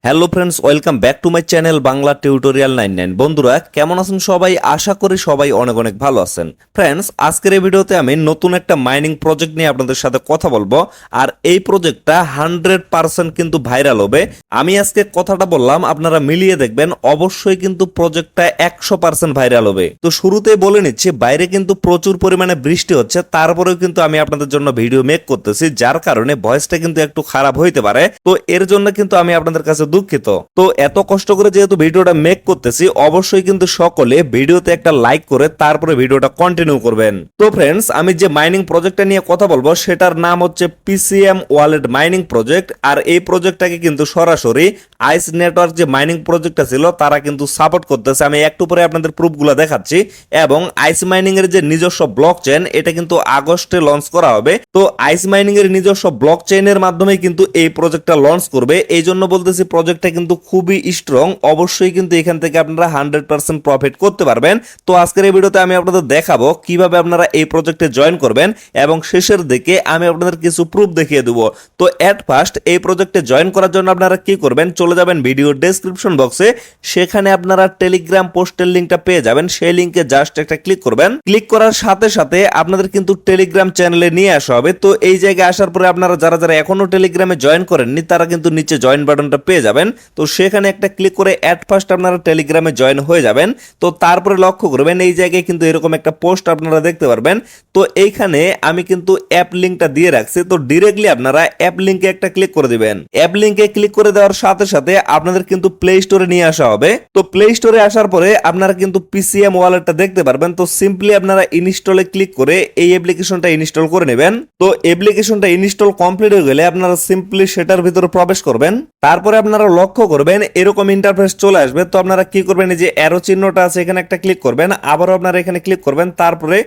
Hello friends, welcome back to my channel Bangla tutorial 99। বন্ধুরা কেমন আছেন সবাই? আশা করি সবাই অনেক অনেক ভালো আছেন। ফ্রেন্ডস, আজকের এই ভিডিওতে আমি নতুন একটা মাইনিং প্রজেক্ট নিয়ে আপনাদের সাথে কথা বলবো। আর এই প্রজেক্টটা 100% কিন্তু ভাইরাল হবে। আমি আজকে কথাটা বললাম, আপনারা মিলিয়ে দেখবেন, অবশ্যই কিন্তু প্রজেক্টটা 100% ভাইরাল হবে। তো শুরুতেই বলে নিচ্ছি, বাইরে কিন্তু প্রচুর পরিমাণে বৃষ্টি হচ্ছে, তারপরেও কিন্তু আমি আপনাদের জন্য ভিডিও মেক করতেছি, যার কারণে ভয়েসটা কিন্তু একটু খারাপ হইতে পারে। তো এর জন্য কিন্তু আমি আপনাদের কাছে দুঃখিত। তো এত কষ্ট করে যেহেতু ভিডিওটা মেক করতেছি, অবশ্যই কিন্তু সকলে ভিডিওতে একটা লাইক করে তারপরে ভিডিওটা কন্টিনিউ করবেন। তো ফ্রেন্ডস, আমি যে মাইনিং প্রজেক্টটা নিয়ে কথা বলবো সেটার নাম হচ্ছে পিসিএম ওয়ালেট মাইনিং প্রজেক্ট। আর এই প্রজেক্টটাকে কিন্তু সরাসরি আইস নেটওয়ার্ক যে মাইনিং প্রজেক্টটা ছিল তারা কিন্তু সাপোর্ট করতেছে। আমি একটু পরে আপনাদের প্রুফগুলো দেখাচ্ছি। এবং আইস মাইনিং এর যে নিজস্ব ব্লক চেইন, এটা কিন্তু আগস্টে লঞ্চ করা হবে। তো আইস মাইনিং এর নিজস্ব ব্লক চেইনের মাধ্যমে কিন্তু এই প্রজেক্টটা লঞ্চ করবে। এই জন্য বলতেছি প্রজেক্টটা কিন্তু খুবই স্ট্রং। অবশ্যই কিন্তু এখান থেকে আপনারা 100% প্রফিট করতে পারবেন। তো আজকের এই ভিডিওতে আমি আপনাদের দেখাবো কিভাবে আপনারা এই প্রজেক্টে জয়েন করবেন, এবং শেষের দিকে আমি আপনাদের কিছু প্রুফ দেখিয়ে দেবো। তো এট ফার্স্ট এই প্রজেক্টে জয়েন করার জন্য আপনারা কি করবেন, চলে যাবেন ভিডিওর ডেসক্রিপশন বক্সে। সেখানে আপনারা টেলিগ্রাম পোস্টের লিঙ্কটা পেয়ে যাবেন। সেই লিঙ্কে জাস্ট একটা ক্লিক করবেন। ক্লিক করার সাথে সাথে আপনাদের কিন্তু টেলিগ্রাম চ্যানেলে নিয়ে আসা হবে। তো এই জায়গায় আসার পরে আপনারা যারা যারা এখনো টেলিগ্রামে জয়েন করেননি তারা কিন্তু নিচে জয়েন বাটনটা পেয়ে যাবেন। তো সেখানে একটা ক্লিক করে অ্যাট ফার্স্ট আপনারা টেলিগ্রামে জয়েন হয়ে যাবেন। তো তারপরে লক্ষ্য করবেন এই জায়গায় কিন্তু এরকম একটা পোস্ট আপনারা দেখতে পারবেন। তো এইখানে আমি কিন্তু অ্যাপ লিঙ্কটা দিয়ে রাখছি। তো ডিরেক্টলি আপনারা অ্যাপ লিঙ্কে একটা ক্লিক করে দিবেন। অ্যাপ লিঙ্কে ক্লিক করে দেওয়ার সাথে সাথে আপনাদের কিন্তু প্লে স্টোরে নিয়ে আসা হবে। তো প্লে স্টোরে আসার পরে আপনারা কিন্তু পিসিএম ওয়ালেটটা দেখতে পারবেন। তো সিম্পলি আপনারা ইনস্টলে ক্লিক করে এই অ্যাপ্লিকেশনটা ইনস্টল করে নেবেন। তো অ্যাপ্লিকেশনটা ইনস্টল কমপ্লিট হয়ে গেলে আপনারা সিম্পলি সেটার ভিতরে প্রবেশ করবেন। তারপরে আপনারা লক্ষ্য করবেন এরকম ইন্টারফেস চলে আসবে। তো আপনারা কি করবেন, এই যে অ্যারো চিহ্নটা আছে এখানে একটা ক্লিক করবেন, আবারও আপনারা এখানে ক্লিক করবেন, তারপরে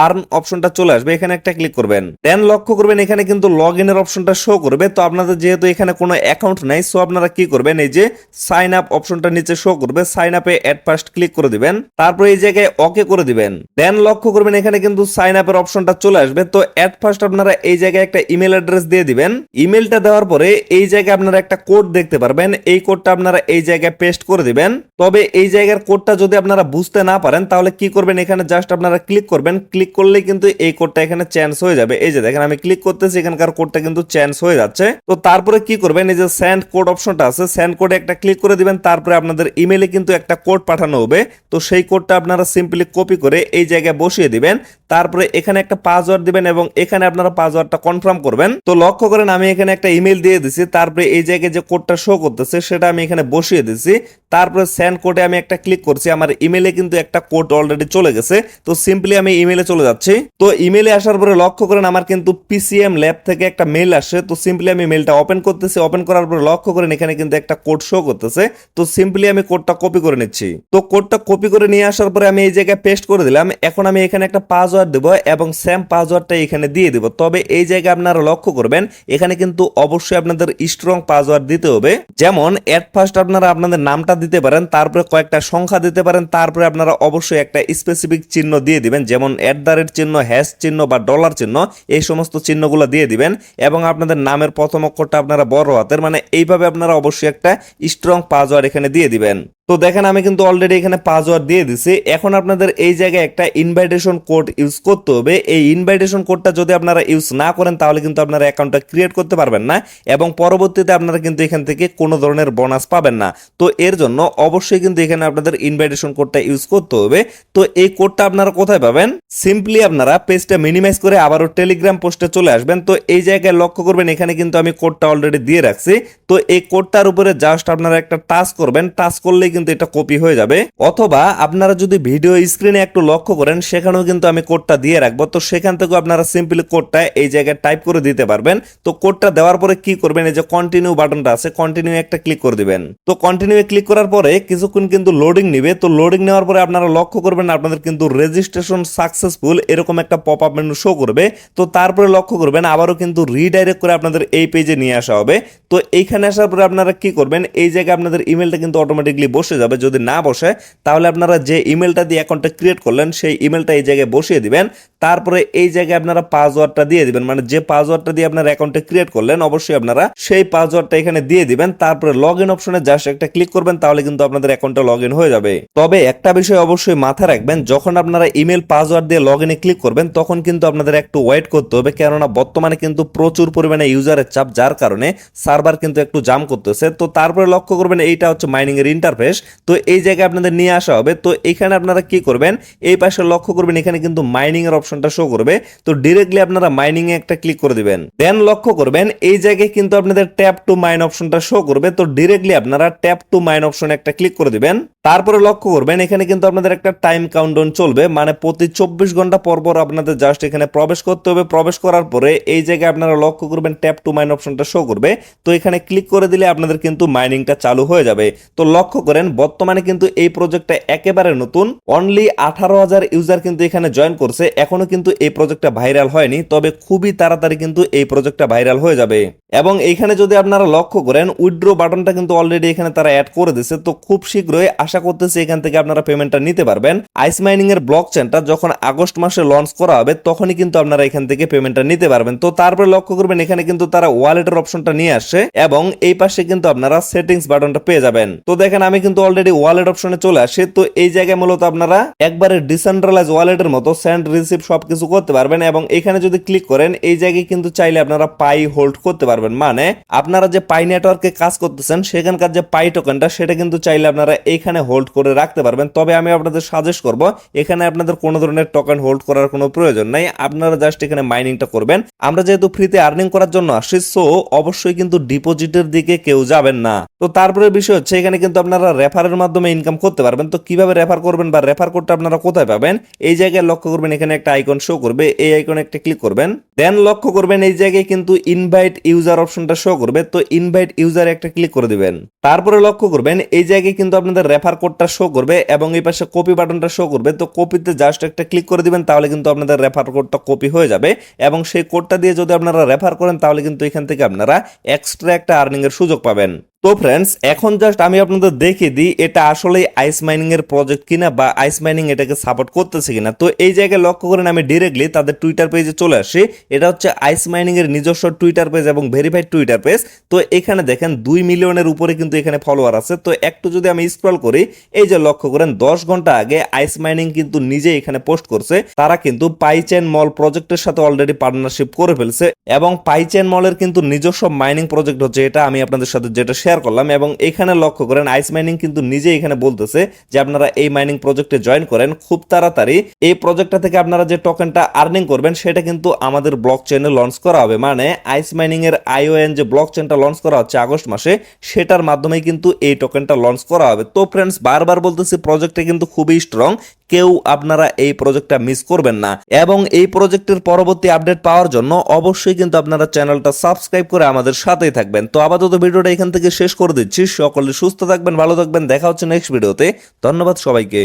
আর্ন অপশনটা চলে আসবে, এখানে একটা ক্লিক করবেন। দেন লক্ষ্য করবেন এখানে কিন্তু লগ ইনের অপশনটা শো করবে। তো আপনাদের যেহেতু এখানে কোনো অ্যাকাউন্ট নাই, সো আপনারা কি করবেন, এই যে সাইন আপ অপশনটা নিচে শো করবে, সাইন আপে এট ফার্স্ট ক্লিক করে দিবেন। তারপরে এই জায়গায় ওকে করে দিবেন। দেন লক্ষ্য করবেন এখানে কিন্তু সাইন আপের অপশনটা চলে আসবে। তো এট ফার্স্ট আপনারা এই জায়গায় একটা ইমেল অ্যাড্রেস দিয়ে দিবেন। ইমেলটা দেওয়ার পরে এই জায়গায় আপনারা একটা কোড দেখতে পারবেন। এই কোডটা আপনারা এই জায়গায় পেস্ট করে দিবেন। তবে এই জায়গার কোডটা যদি আপনারা বুঝতে না পারেন তাহলে কি করবেন, এখানে জাস্ট আপনারা ক্লিক করবেন। ক্লিক করলেই কিন্তু এই কোডটা এখানে চেঞ্জ হয়ে যাবে। এই যে দেখেন আমি ক্লিক করতেছি, এখানকার কোডটা কিন্তু চেঞ্জ হয়ে যাচ্ছে। তো তারপরে কি করবেন, এই যে সেন্ড কোড অপশনটা আছে, সেন্ড কোডে একটা ক্লিক করে দিবেন। তারপরে আপনাদের ইমেলে কিন্তু একটা কোড পাঠানো হবে। তো সেই কোডটা আপনারা সিম্পলি কপি করে এই জায়গায় বসিয়ে দিবেন। তারপরে এখানে একটা পাসওয়ার্ড দিবেন এবং এখানে আপনারা পাসওয়ার্ডটা কনফার্ম করবেন। তো লক্ষ্য করেন আমি এখানে একটা ইমেল দিয়ে দিছি। তারপরে এই জায়গায় যে কোডটা শো করতেছে সেটা আমি এখানে বসিয়ে দিছি। তারপরে সেন্ড কোডে আমি একটা ক্লিক করছি। আমার ইমেলে কিন্তু একটা কোড অলরেডি চলে গেছে। তো সিম্পলি আমি ইমেলে চলে যাচ্ছি। তো ইমেলে আসার পরে লক্ষ্য করেন আমার কিন্তু পিসিএম ল্যাব থেকে একটা মেল আসে। তো সিম্পলি আমি মেলটা ওপেন করতেছি। ওপেন করার পরে লক্ষ্য করেন এখানে কিন্তু একটা কোড শো করতেছে। তো সিম্পলি আমি কোডটা কপি করে নিচ্ছি। তো কোডটা কপি করে নিয়ে আসার পরে আমি এই জায়গায় পেস্ট করে দিলাম। এখন আমি এখানে একটা পাসওয়ার্ড দেব এবং সেম পাসওয়ার্ডটা এখানে দিয়ে দেব। তবে এই জায়গায় আপনারা লক্ষ্য করবেন এখানে কিন্তু অবশ্যই আপনাদের স্ট্রং পাসওয়ার্ড দিতে হবে। যেমন এট ফার্স্ট আপনারা আপনাদের নামটা দিতে পারেন, তারপরে কয়েকটা সংখ্যা দিতে পারেন, তারপরে আপনারা অবশ্যই একটা স্পেসিফিক চিহ্ন দিয়ে দিবেন, যেমন @ চিহ্ন, হ্যাশ চিহ্ন বা ডলার চিহ্ন, এই সমস্ত চিহ্নগুলো দিয়ে দিবেন। এবং আপনাদের নামের প্রথম অক্ষরটা আপনারা বড় হাতের, মানে এইভাবে আপনারা অবশ্যই একটা স্ট্রং পাসওয়ার্ড এখানে দিয়ে দিবেন। তো দেখেন আমি কিন্তু অলরেডি এখানে পাসওয়ার্ড দিয়ে দিছি। এখন আপনাদের এই জায়গায় একটা ইনভাইটেশন কোড ইউজ করতে হবে। এই ইনভাইটেশন কোডটা যদি আপনারা ইউজ না করেন তাহলে কিন্তু আপনারা অ্যাকাউন্টটা ক্রিয়েট করতে পারবেন না, এবং পরবর্তীতে আপনারা কিন্তু এখান থেকে কোনো ধরনের বোনাস পাবেন না। তো এর জন্য অবশ্যই কিন্তু এখানে আপনাদের ইনভাইটেশন কোডটা ইউজ করতে হবে। তো এই কোডটা আপনারা কোথায় পাবেন, সিম্পলি আপনারা পেজটা মিনিমাইজ করে আবারও টেলিগ্রাম পোস্টে চলে আসবেন। তো এই জায়গায় লক্ষ্য করবেন এখানে কিন্তু আমি কোডটা অলরেডি দিয়ে রাখছি। তো এই কোডটার উপরে জাস্ট আপনারা একটা টাচ করবেন। টাচ করলেই কিন্তু এটা কপি হয়ে যাবে। অথবা আপনারা যদি ভিডিও স্ক্রিনে একটু লক্ষ্য করেন সেখানেও কিন্তু আমি কোডটা দিয়ে রাখবো। তো সেখান থেকে আপনারা সিম্পলি কোডটা এই জায়গায় টাইপ করে দিতে পারবেন। তো কোডটা দেওয়ার পরে কি করবেন, এই যে কন্টিনিউ বাটনটা আছে, কন্টিনিউ একটা ক্লিক করে দিবেন। তো কন্টিনিউ ক্লিক করার পরে কিছুক্ষণ কিন্তু লোডিং নিবে। তো লোডিং নেওয়ার পরে আপনারা লক্ষ্য করবেন আপনাদের কিন্তু রেজিস্ট্রেশন সাকসেসফুল এরকম একটা পপ আপ মেনু শো করবে। তো তারপরে লক্ষ্য করবেন আবারও কিন্তু রিডাইরেক্ট করে আপনাদের এই পেজে নিয়ে আসা হবে। তো এইখানে আসার পরে আপনারা কি করবেন, এই জায়গায় আপনাদের ইমেলটা কিন্তু অটোমেটিকলি বসে যাবে। যদি না বসে তাহলে আপনারা যে ইমেলটা দিয়ে অ্যাকাউন্টটা ক্রিয়েট করলেন সেই ইমেলটা এই জায়গায় বসিয়ে দিবেন। তারপরে এই জায়গায় আপনারা পাসওয়ার্ডটা দিয়ে দিবেন, মানে যে পাসওয়ার্ডটা দিয়ে আপনার অ্যাকাউন্টে ক্রিয়েট করলেন অবশ্যই আপনারা সেই পাসওয়ার্ডটা এখানে দিয়ে দিবেন। তারপরে লগ ইন অপশনে জাস্ট একটা ক্লিক করবেন, তাহলে কিন্তু আপনাদের অ্যাকাউন্টে লগ ইন হয়ে যাবে। তবে একটা বিষয় অবশ্যই মাথায় রাখবেন, যখন আপনারা ইমেল পাসওয়ার্ড দিয়ে লগ ইনে ক্লিক করবেন তখন কিন্তু আপনাদের একটু ওয়েট করতে হবে, কেননা বর্তমানে কিন্তু প্রচুর পরিমাণে ইউজারের চাপ, যার কারণে সার্ভার কিন্তু একটু জাম করতেছে। তো তারপরে লক্ষ্য করবেন এইটা হচ্ছে মাইনিং এর ইন্টারফেস। তো এই জায়গায় আপনাদের নিয়ে আসা হবে। তো এখানে আপনারা কি করবেন, এই পাশে লক্ষ্য করবেন এখানে কিন্তু মাইনিং এর অপশনটা শো করবে। তো ডিরেক্টলি আপনারা মাইনিং এ একটা ক্লিক করে দিবেন। দেন লক্ষ্য করবেন এই জায়গায় কিন্তু আপনাদের ট্যাপ টু মাইন অপশনটা শো করবে। তো ডিরেক্টলি আপনারা ট্যাপ টু মাইন অপশনে একটা ক্লিক করে দিবেন। তারপরে লক্ষ্য করবেন এখানে কিন্তু আপনাদের একটা টাইম কাউন্টডাউন চলবে, মানে প্রতি 24 ঘন্টা পর পর আপনাদের জাস্ট এখানে প্রবেশ করতে হবে। প্রবেশ করার পরে এই জায়গায় আপনারা লক্ষ্য করবেন ট্যাপ টু মাইন অপশনটা শো করবে। তো এখানে ক্লিক করে দিলে আপনাদের কিন্তু মাইনিংটা চালু হয়ে যাবে। তো লক্ষ্য করেন বর্তমানে কিন্তু এই প্রজেক্টটা একেবারে নতুন, অনলি 18,000 ইউজার কিন্তু এখানে জয়েন করছে। এখনো কিন্তু এই প্রজেক্টটা ভাইরাল হয়নি, তবে খুবই তাড়াতাড়ি কিন্তু এই প্রজেক্টটা ভাইরাল হয়ে যাবে। এবং এইখানে যদি আপনারা লক্ষ্য করেন উইথড্র বাটনটা কিন্তু অলরেডি এখানে তারা অ্যাড করে দিয়েছে। তো খুব শীঘ্রই আশা করতেছি এখান থেকে আপনারা পেমেন্টটা নিতে পারবেন। আইস মাইনিং এর ব্লক চেনটা যখন আগস্ট মাসে লঞ্চ করা হবে তখনই কিন্তু আপনারা এখান থেকে পেমেন্টটা নিতে পারবেন। তো তারপরে লক্ষ্য করবেন এখানে কিন্তু তারা ওয়ালেটের অপশনটা নিয়ে আসছে এবং এই পাশে কিন্তু আপনারা সেটিংস বাটনটা পেয়ে যাবেন। তো দেখেন আমি কিন্তু অলরেডি ওয়ালেট অপশনে চলে আসি। তো এই জায়গায় মূলত আপনারা একবারে ডিসেন্ট্রালাইজ ওয়ালেটের মতো সেন্ড রিসিভ সবকিছু করতে পারবেন। এবং এখানে যদি ক্লিক করেন এই জায়গায় কিন্তু চাইলে আপনারা পাই হোল্ড করতে পারবেন, মানে আপনারা যে পাই নেটওয়ার্কে কাজ করতেছেন সেখানকার যে পাই টোকেনটা সেটা কিন্তু চাইলে আপনারা এখানে হোল্ড করে রাখতে পারবেন। তবে আমি আপনাদের সাজেস্ট করব এখানে আপনাদের কোনো ধরনের টোকেন হোল্ড করার কোনো প্রয়োজন নাই, আপনারা জাস্ট এখানে মাইনিংটা করবেন। আমরা যেহেতু ফ্রিতে আর্নিং করার জন্য আসছি, সো অবশ্যই কিন্তু ডিপোজিটের দিকে কেউ যাবেন না। তো তারপরে বিষয় হচ্ছে এখানে কিন্তু আপনারা রেফারের মাধ্যমে ইনকাম করতে পারবেন। তো কিভাবে রেফার করবেন বা রেফার কোডটা আপনারা কোথায় পাবেন, এই জায়গায় লক্ষ্য করবেন এখানে একটা আইকন শো করবে, এই আইকনে একটা ক্লিক করবেন। দেন লক্ষ্য করবেন এই জায়গায় কিন্তু ইনভাইট ইউজার অপশনটা শো করবে। তো ইনভাইট ইউজারে একটা ক্লিক করে দিবেন। তারপরে লক্ষ্য করবেন এই জায়গায় কিন্তু আপনাদের রেফার কোডটা শো করবে এবং এই পাশে কপি বাটনটা শো করবে। তো কপিতে জাস্ট একটা ক্লিক করে দিবেন, তাহলে কিন্তু আপনাদের রেফার কোডটা কপি হয়ে যাবে এবং সেই কোডটা দিয়ে যদি আপনারা রেফার করেন তাহলে কিন্তু এখান থেকে আপনারা এক্সট্রা একটা আর্নিং এর সুযোগ পাবেন। তো ফ্রেন্ডস এখন জাস্ট আমি আপনাদের দেখিয়ে দিই এটা আসলে আইস মাইনিং এর প্রজেক্ট কিনা বা আইস মাইনিং এটাকে সাপোর্ট করতেছে কিনা। তো এই জায়গায় লক্ষ্য করেন আমি ডিরেক্টলি তাদের টুইটার পেজে চলে আসি। এটা হচ্ছে আইস মাইনিং এর নিজস্ব টুইটার পেজ এবং ভেরিফাইড টুইটার পেজ। তো এখানে দেখেন 2 মিলিয়নের উপরে কিন্তু এখানে ফলোয়ার আছে। তো একটু যদি আমি স্ক্রল করি এই যে লক্ষ্য করেন 10 ঘন্টা আগে আইস মাইনিং কিন্তু নিজে এখানে পোস্ট করছে, তারা কিন্তু পাইচেন মল প্রজেক্টের সাথে অলরেডি পার্টনারশিপ করে ফেলছে এবং পাইচেন মলের কিন্তু নিজস্ব মাইনিং প্রজেক্ট হচ্ছে এটা আমি আপনাদের সাথে যেটা শেয়ার করলাম। এবং এখানে লক্ষ্য করেন আইস মাইনিং কিন্তু নিজে এখানে বলতেছে যে আপনারা এই মাইনিং প্রজেক্টে জয়েন করেন, খুব তাড়াতাড়ি এই প্রজেক্টটা থেকে আপনারা যে টোকেনটা আর্নিং করবেন সেটা কিন্তু আমাদের ব্লক চেইনে লঞ্চ করা হবে। মানে আইস মাইনিং এর আইওএন যে ব্লক চেইনটা লঞ্চ করা হচ্ছে আগস্ট মাসে সেটার মাধ্যমে কিন্তু এই টোকেনটা লঞ্চ করা হবে। তো ফ্রেন্ডস বারবার বলতেছি প্রজেক্টটা কিন্তু খুবই স্ট্রং, কেউ আপনারা এই প্রজেক্টটা মিস করবেন না। এবং এই প্রজেক্টের পরবর্তী আপডেট পাওয়ার জন্য অবশ্যই কিন্তু আপনারা চ্যানেলটা সাবস্ক্রাইব করে আমাদের সাথেই থাকবেন। তো আপাতত ভিডিওটা এখান থেকে শেষ করে দিচ্ছি। সকলে সুস্থ থাকবেন, ভালো থাকবেন, দেখা হচ্ছে নেক্সট ভিডিওতে। ধন্যবাদ সবাইকে।